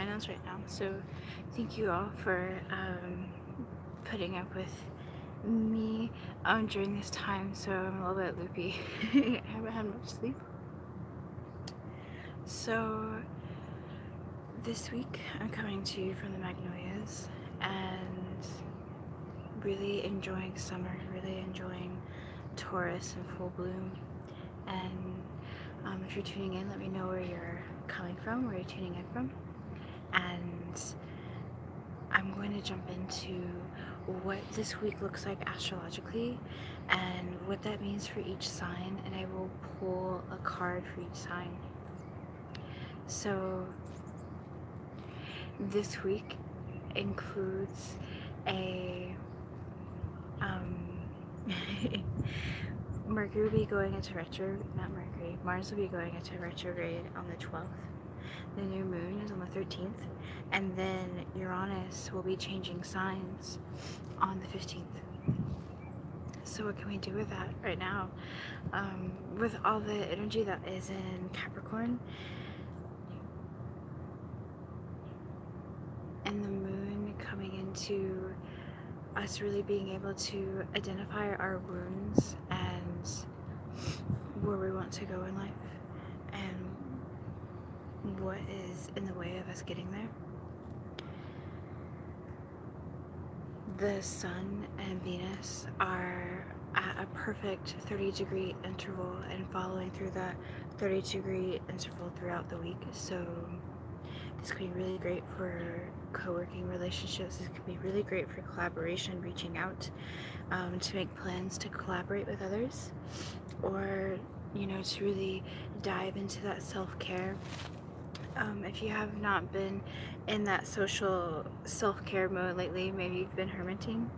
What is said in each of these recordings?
finals right now. So thank you all for putting up with me during this time. So I'm a little bit loopy. I haven't had much sleep. So this week I'm coming to you from the Magnolias and really enjoying summer, really enjoying Taurus in full bloom. And if you're tuning in, let me know where you're coming from, where you're tuning in from. And I'm going to jump into what this week looks like astrologically and what that means for each sign, and I will pull a card for each sign. So this week includes a Mercury will be going into Mars will be going into retrograde on the 12th. The new moon is on the 13th, and then Uranus will be changing signs on the 15th. So what can we do with that right now? With all the energy that is in Capricorn, and the moon coming into us really being able to identify our wounds and where we want to go in life and what is in the way of us getting there. The Sun and Venus are at a perfect 30-degree interval and following through that 30-degree interval throughout the week. So this could be really great for co-working relationships. This could be really great for collaboration, reaching out to make plans to collaborate with others, or to really dive into that self-care. If you have not been in that social self-care mode lately, maybe you've been hermiting.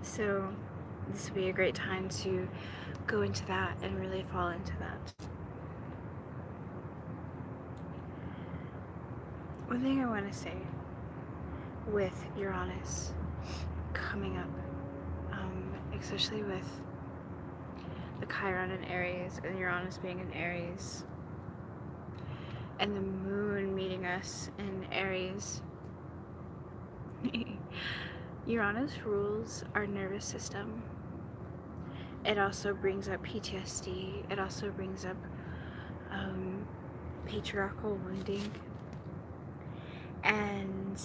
So this would be a great time to go into that and really fall into that. One thing I want to say with Uranus coming up, especially with the Chiron in Aries and Uranus being in Aries, and the moon meeting us in Aries. Uranus rules our nervous system. It also brings up PTSD. It also brings up patriarchal wounding. And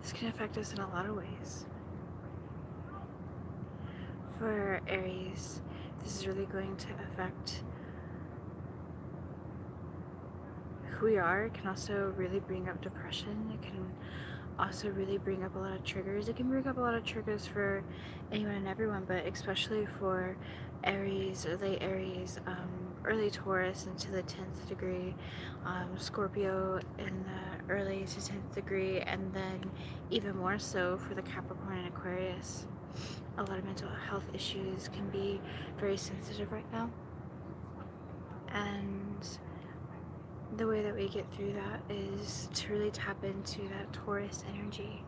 this can affect us in a lot of ways. For Aries, this is really going to affect who we are. It can also really bring up depression. It can also really bring up a lot of triggers. It can bring up a lot of triggers for anyone and everyone, but especially for Aries, late Aries, early Taurus into the 10th degree, Scorpio in the early to 10th degree, and then even more so for the Capricorn and Aquarius. A lot of mental health issues can be very sensitive right now, and the way that we get through that is to really tap into that Taurus energy.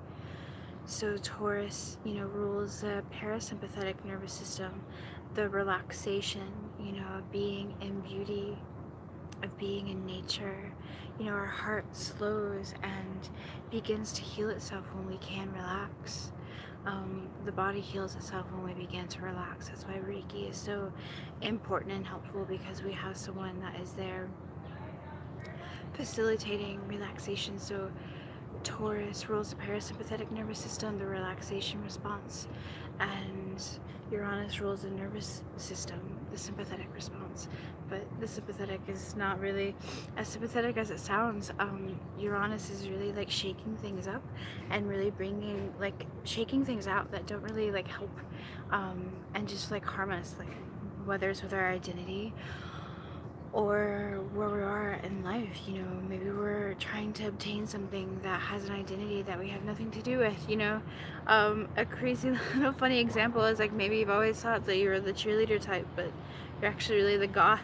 So Taurus, rules the parasympathetic nervous system, the relaxation, of being in beauty, of being in nature. Our heart slows and begins to heal itself when we can relax. The body heals itself when we begin to relax. That's why Reiki is so important and helpful, because we have someone that is there facilitating relaxation. So Taurus rules the parasympathetic nervous system, the relaxation response, and Uranus rules the nervous system, the sympathetic response. But the sympathetic is not really as sympathetic as it sounds. Uranus is really like shaking things up and really bringing, like, shaking things out that don't really like help and just like harm us, like whether it's with our identity or where we are in life. Maybe we're trying to obtain something that has an identity that we have nothing to do with. A crazy little funny example is like, maybe you've always thought that you were the cheerleader type, but you're actually really the goth.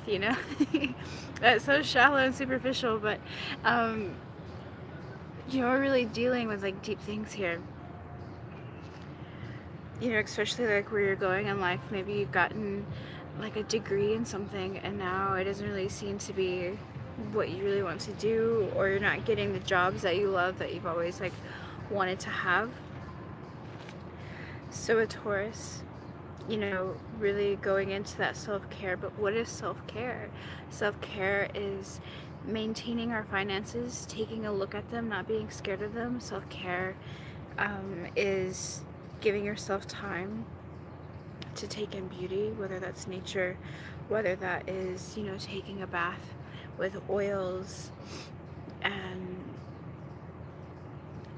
That's so shallow and superficial, but you're really dealing with like deep things here. Especially like where you're going in life. Maybe you've gotten like a degree in something, and now it doesn't really seem to be what you really want to do, or you're not getting the jobs that you love that you've always like wanted to have. So a Taurus, you know, really going into that self-care. But what is self-care? Self-care is maintaining our finances, taking a look at them, not being scared of them. Self-care is giving yourself time to take in beauty, whether that's nature, whether that is, you know, taking a bath with oils and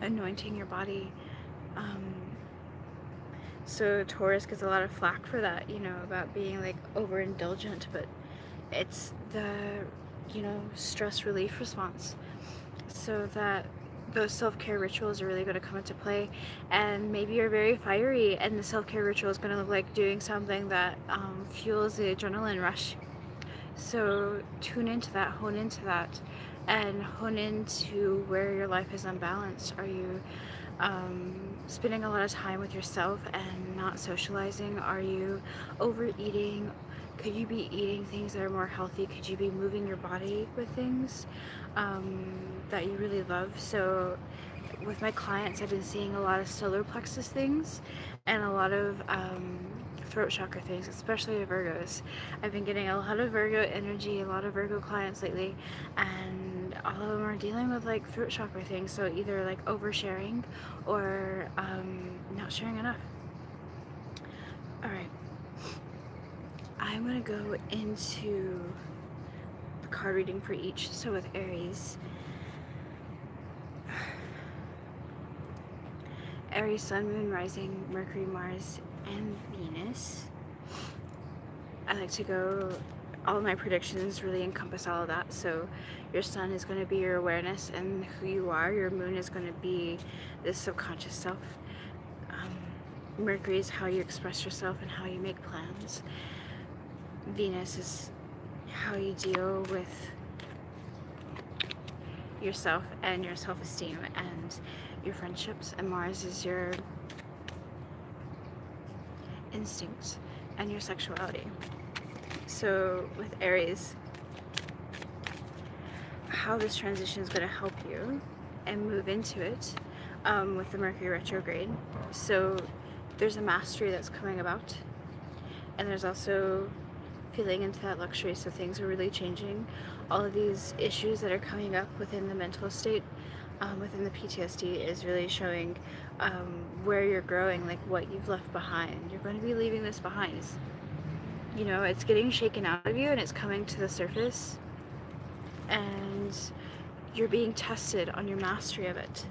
anointing your body. So Taurus gets a lot of flack for that, you know, about being like overindulgent, but it's the, you know, stress relief response. So that those self-care rituals are really going to come into play, and maybe you're very fiery and the self-care ritual is going to look like doing something that fuels the adrenaline rush. So tune into that, hone into that, and hone into where your life is unbalanced. Are you spending a lot of time with yourself and not socializing? Are you overeating? Could you be eating things that are more healthy? Could you be moving your body with things that you really love? So with my clients, I've been seeing a lot of solar plexus things and a lot of throat chakra things, especially Virgos. I've been getting a lot of Virgo energy, a lot of Virgo clients lately, and all of them are dealing with like throat chakra things. So either like oversharing or not sharing enough. All right, I'm gonna go into the card reading for each. So with Aries, Aries, Sun, Moon, Rising, Mercury, Mars, and Venus. I like to go, all of my predictions really encompass all of that. So your Sun is going to be your awareness and who you are. Your Moon is going to be the subconscious self. Mercury is how you express yourself and how you make plans. Venus is how you deal with yourself and your self-esteem and your friendships. And Mars is your instincts and your sexuality. So with Aries, how this transition is going to help you and move into it with the Mercury retrograde. So there's a mastery that's coming about, and there's also feeling into that luxury. So things are really changing. All of these issues that are coming up within the mental state, within the PTSD, is really showing where you're growing, like what you've left behind. You're going to be leaving this behind. You know, it's getting shaken out of you and it's coming to the surface, and you're being tested on your mastery of it.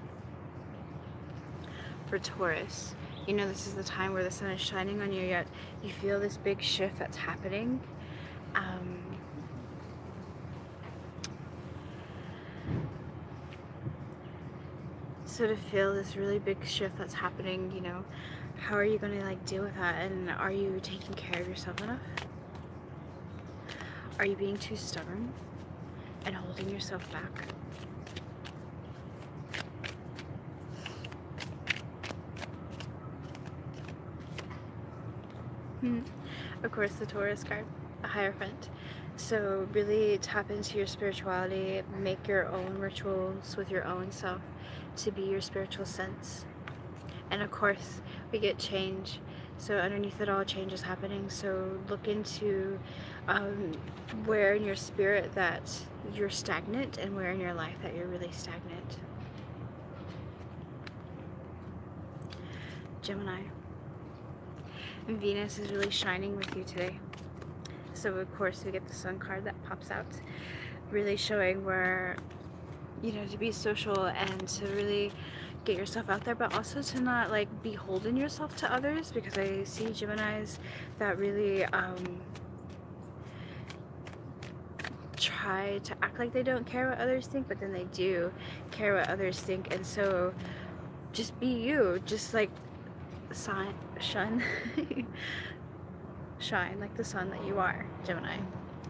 For Taurus, you know, this is the time where the sun is shining on you, yet you feel this big shift that's happening. So to feel this really big shift that's happening, you know, how are you going to like deal with that? And are you taking care of yourself enough? Are you being too stubborn and holding yourself back? Of course, the Taurus card, a Hierophant. So really tap into your spirituality, make your own rituals with your own self to be your spiritual sense. And of course, we get change. So underneath it all, change is happening. So look into where in your spirit that you're stagnant and where in your life that you're really stagnant. Gemini. Venus is really shining with you today. So of course we get the Sun card that pops out, really showing where, you know, to be social and to really get yourself out there, but also to not like beholden yourself to others, because I see Geminis that really try to act like they don't care what others think, but then they do care what others think. And so just be you, just like shine like the sun that you are, Gemini,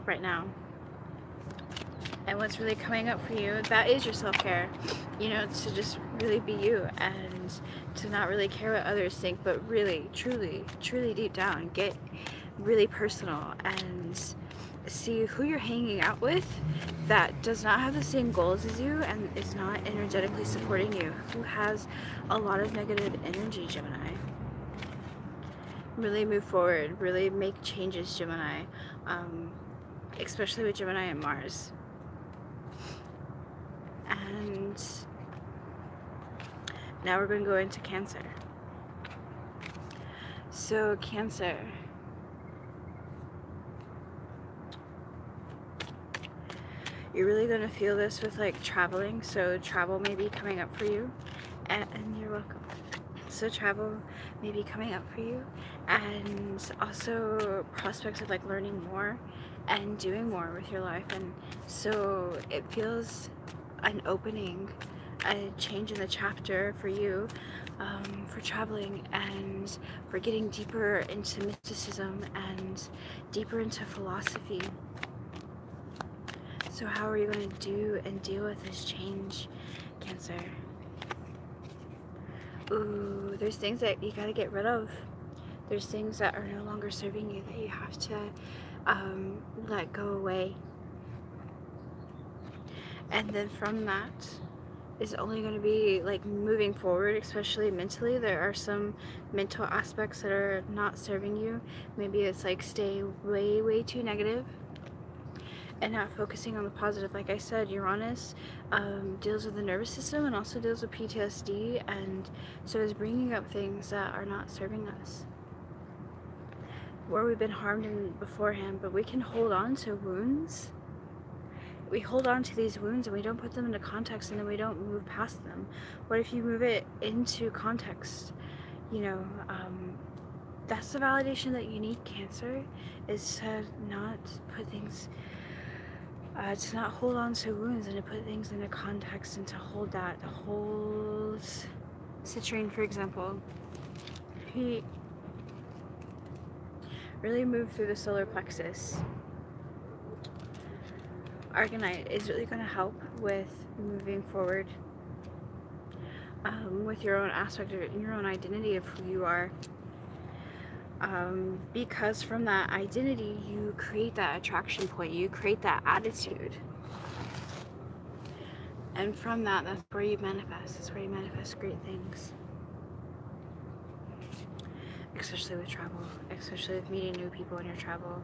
right now. And what's really coming up for you, that is your self-care, you know, to just really be you and to not really care what others think, but really, truly deep down, get really personal, and see who you're hanging out with that does not have the same goals as you and is not energetically supporting you, who has a lot of negative energy, Gemini. Really move forward, really make changes, Gemini, especially with Gemini and Mars. And now we're going to go into Cancer. So Cancer, you're really going to feel this with like traveling. So travel may be coming up for you, and you're welcome. So travel may be coming up for you, and also prospects of like learning more and doing more with your life. And so it feels an opening, a change in the chapter for you, for traveling and for getting deeper into mysticism and deeper into philosophy. So how are you going to do and deal with this change, Cancer? Ooh, there's things that you got to get rid of. There's things that are no longer serving you that you have to let go away. And then from that is only going to be like moving forward, especially mentally. There are some mental aspects that are not serving you. Maybe it's like stay way too negative and not focusing on the positive. Like I said, Uranus deals with the nervous system and also deals with PTSD, and so is bringing up things that are not serving us, where we've been harmed in beforehand. But we can hold on to wounds. We hold on to these wounds and we don't put them into context, and then we don't move past them. What if you move it into context? You know, that's the validation that you need, Cancer, is to not put things, to not hold on to wounds, and to put things into context, and to hold that. Hold citrine, for example. He really move through the solar plexus. Argonite is really going to help with moving forward with your own aspect of it, your own identity of who you are. Because from that identity, you create that attraction point, you create that attitude. And from that, that's where you manifest. That's where you manifest great things. Especially with travel, especially with meeting new people in your travel,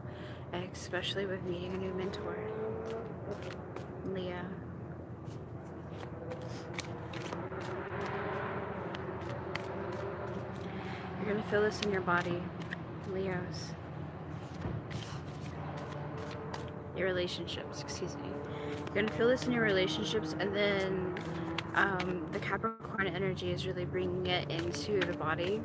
especially with meeting a new mentor. Leo. You're going to feel this in your body, Leos. Your relationships, excuse me. You're going to feel this in your relationships, and then the Capricorn energy is really bringing it into the body.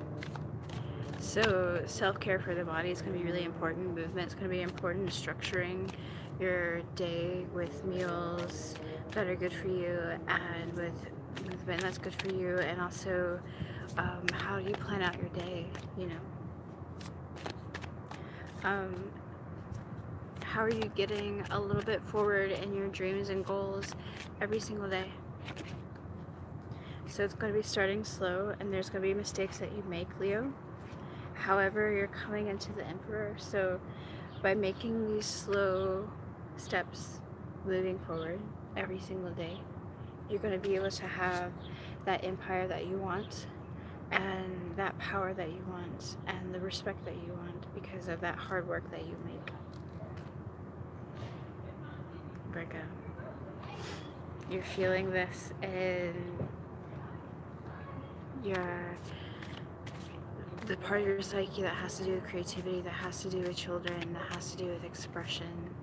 So self-care for the body is going to be really important. Movement is going to be important. Structuring your day with meals that are good for you, and with movement that's good for you, and also how do you plan out your day, you know. How are you getting a little bit forward in your dreams and goals every single day? So it's going to be starting slow, and there's going to be mistakes that you make, Leo. However, you're coming into the Emperor, so by making these slow steps moving forward every single day, you're going to be able to have that empire that you want, and that power that you want, and the respect that you want because of that hard work that you make. Virgo, you're feeling this in the part of your psyche that has to do with creativity, that has to do with children, that has to do with expression.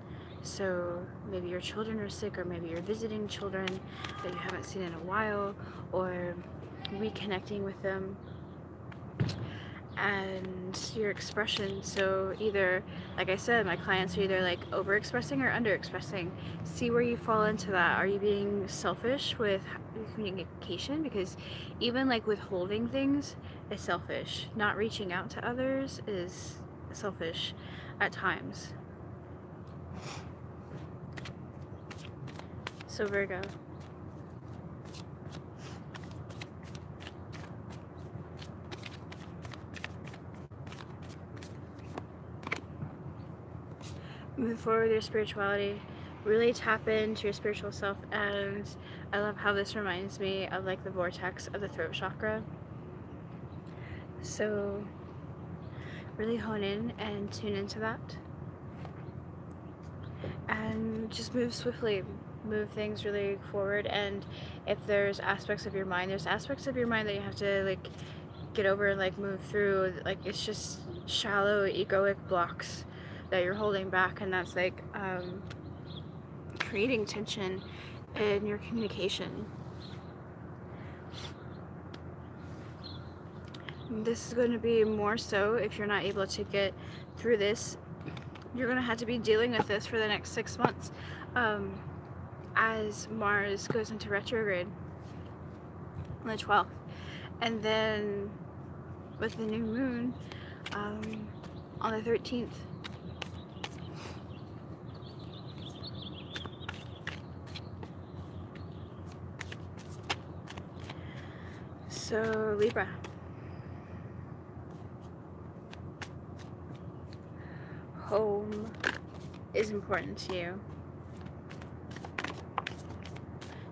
So maybe your children are sick, or maybe you're visiting children that you haven't seen in a while, or reconnecting with them, and your expression. So either, like I said, my clients are either like over-expressing or under-expressing. See where you fall into that. Are you being selfish with communication? Because even like withholding things is selfish. Not reaching out to others is selfish at times. So Virgo, move forward with your spirituality, really tap into your spiritual self. And I love how this reminds me of like the vortex of the throat chakra. So really hone in and tune into that, and just move swiftly, move things really forward. And if there's aspects of your mind that you have to like get over and like move through, like it's just shallow egoic blocks that you're holding back, and that's like creating tension in your communication. This is going to be more so if you're not able to get through this. You're going to have to be dealing with this for the next 6 months, as Mars goes into retrograde on the 12th, and then with the new moon on the 13th. So Libra, home is important to you.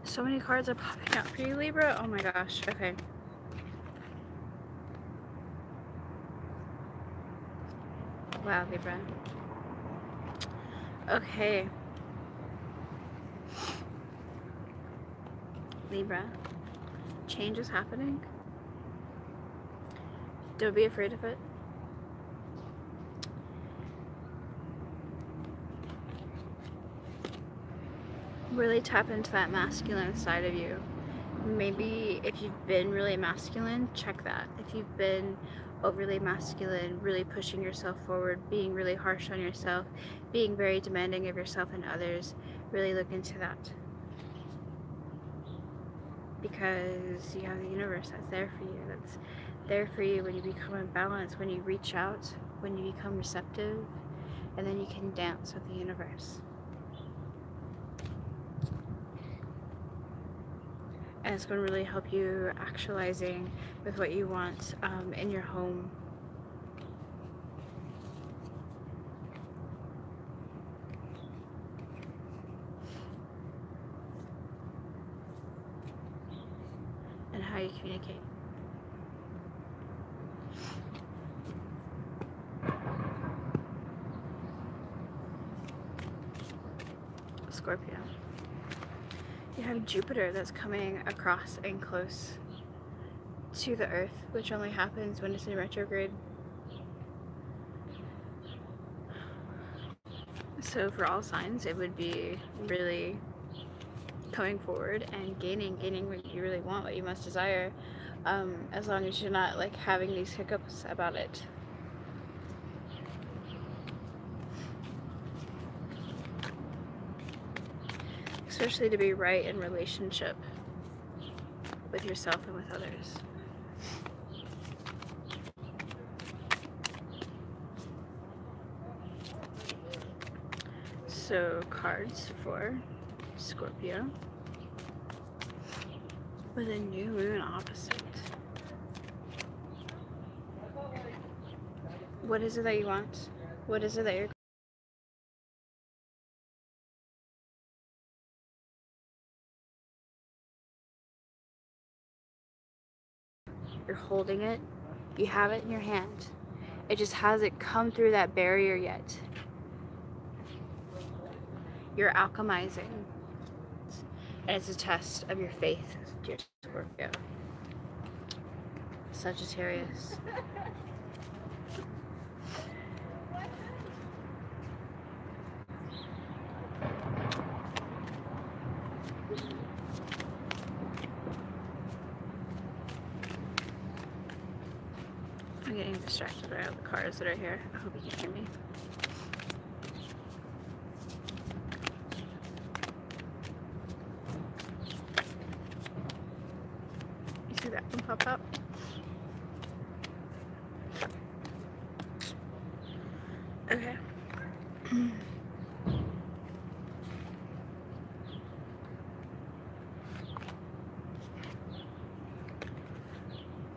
So many cards are popping out for you, Libra. Oh my gosh. Okay. Wow, Libra. Okay. Libra, change is happening. Don't be afraid of it. Really tap into that masculine side of you. Maybe if you've been really masculine, check that. If you've been overly masculine, really pushing yourself forward, being really harsh on yourself, being very demanding of yourself and others, really look into that. Because you have the universe that's there for you. That's there for you when you become in balance, when you reach out, when you become receptive, and then you can dance with the universe. And it's going to really help you actualizing with what you want in your home. And how you communicate. Scorpio. You have Jupiter that's coming across and close to the Earth, which only happens when it's in retrograde. So for all signs, it would be really coming forward and gaining what you really want, what you most desire, as long as you're not like having these hiccups about it. Especially to be right in relationship with yourself and with others. So cards for Scorpio with a new moon opposite. What is it that you want? What is it that you're holding it? You have it in your hand. It just hasn't come through that barrier yet. You're alchemizing. And it's a test of your faith, dear Scorpio. Sagittarius. I'm getting distracted by all the cards that are here. I hope you can hear me. You see that one pop up? Okay.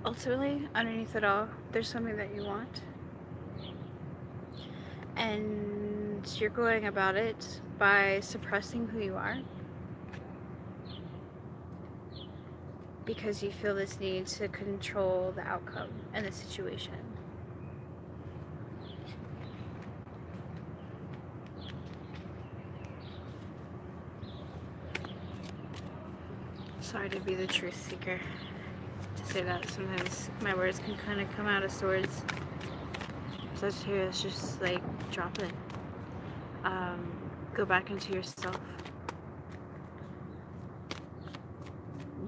Ultimately, underneath it all, there's something that you want. And Aries, you're going about it by suppressing who you are because you feel this need to control the outcome and the situation. Sorry to be the truth seeker, to say that sometimes my words can kind of come out as swords. Sagittarius, just like drop it. Go back into yourself.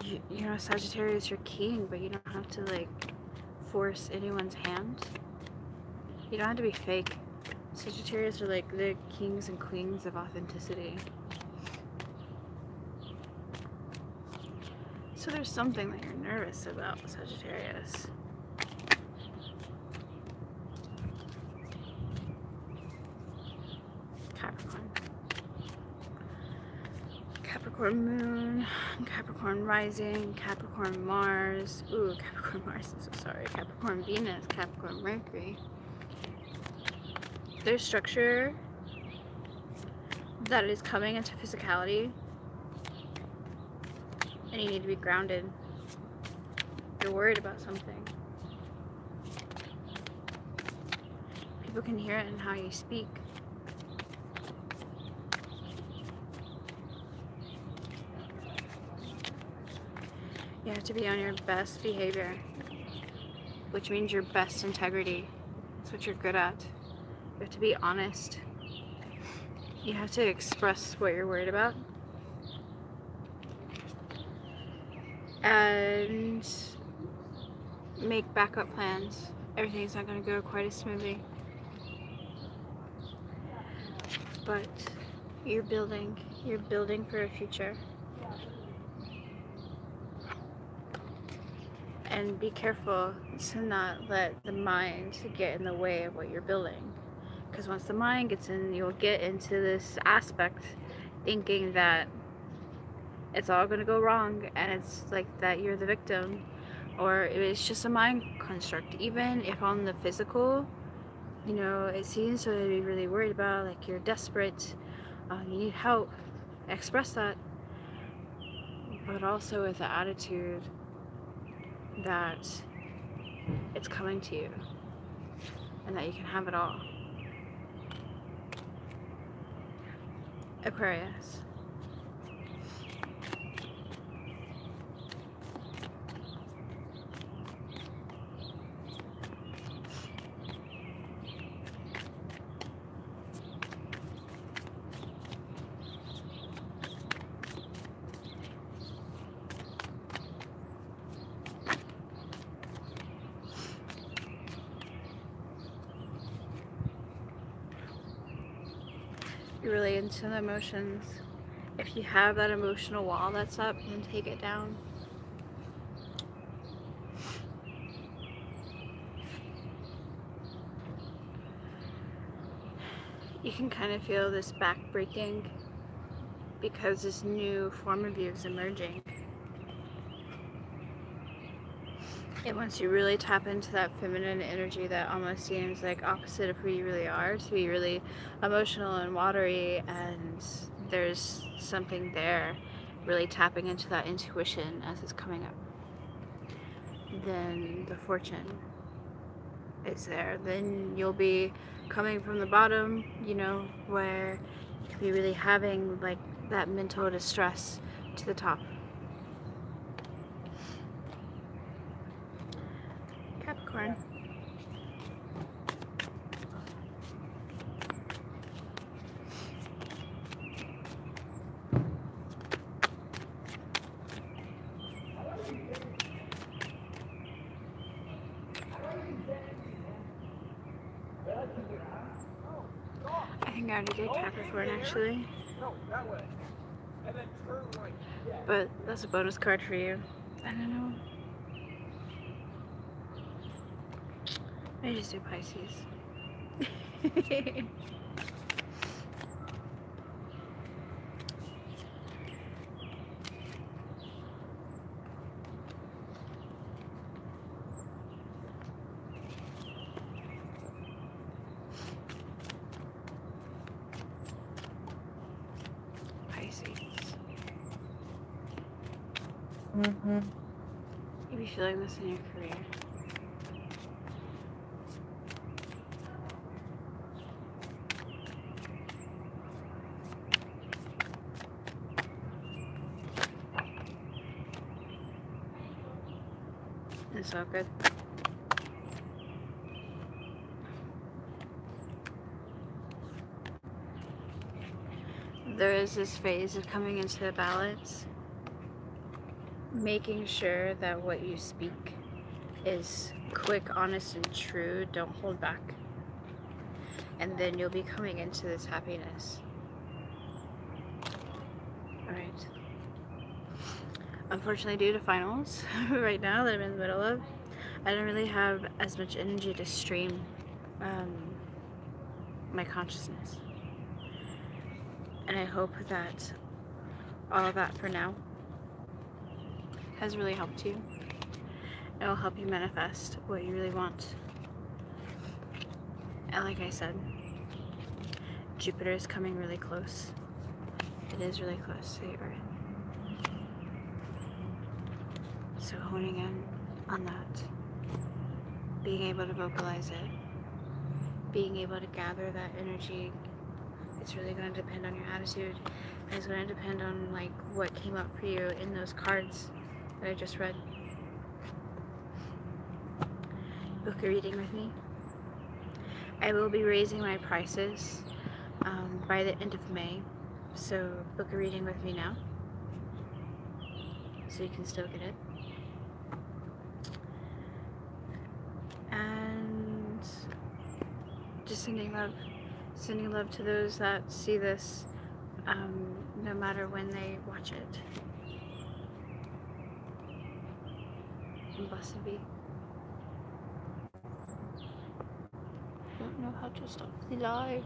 You know, Sagittarius, you're king, but you don't have to like force anyone's hand. You don't have to be fake. Sagittarius are like the kings and queens of authenticity. So there's something that you're nervous about, Sagittarius. Capricorn. Capricorn moon, Capricorn rising, Capricorn Mars. Ooh, Capricorn Mars, I'm so sorry. Capricorn Venus, Capricorn Mercury. There's structure that is coming into physicality, and you need to be grounded. You're worried about something. People can hear it in how you speak. You have to be on your best behavior, which means your best integrity. That's what you're good at. You have to be honest. You have to express what you're worried about. And make backup plans. Everything's not going to go quite as smoothly. But you're building for a future. And be careful to not let the mind get in the way of what you're building. Because once the mind gets in, you'll get into this aspect thinking that it's all going to go wrong and it's like that you're the victim, or it's just a mind construct. Even if on the physical, you know, it seems to be really worried about, like you're desperate, you need help, express that, but also with the attitude that it's coming to you and that you can have it all. Aquarius. You're really into the emotions. If you have that emotional wall that's up, then take it down. You can kind of feel this back breaking because this new form of you is emerging. And once you really tap into that feminine energy that almost seems like opposite of who you really are, to be really emotional and watery, and there's something there, really tapping into that intuition as it's coming up, then the fortune is there. Then you'll be coming from the bottom, you know, where you could be really having like that mental distress, to the top. Capricorn. I think I already did Capricorn actually. But that's a bonus card for you. I don't know. I just do Pisces. You'll be feeling this in your career. It's all good. There is this phase of coming into the balance, making sure that what you speak is quick, honest, and true. Don't hold back. And then you'll be coming into this happiness. Alright. Unfortunately, due to finals right now that I'm in the middle of, I don't really have as much energy to stream my consciousness. And I hope that all of that for now has really helped you. It will help you manifest what you really want. And like I said, Jupiter is coming really close. It is really close to the Earth. So honing in on that, being able to vocalize it, being able to gather that energy, it's really going to depend on your attitude. And it's going to depend on like what came up for you in those cards that I just read. Book a reading with me. I will be raising my prices by the end of May, so book a reading with me now so you can still get it. And just sending love to those that see this, no matter when they watch it. And blessed be. Don't know how to stop the live.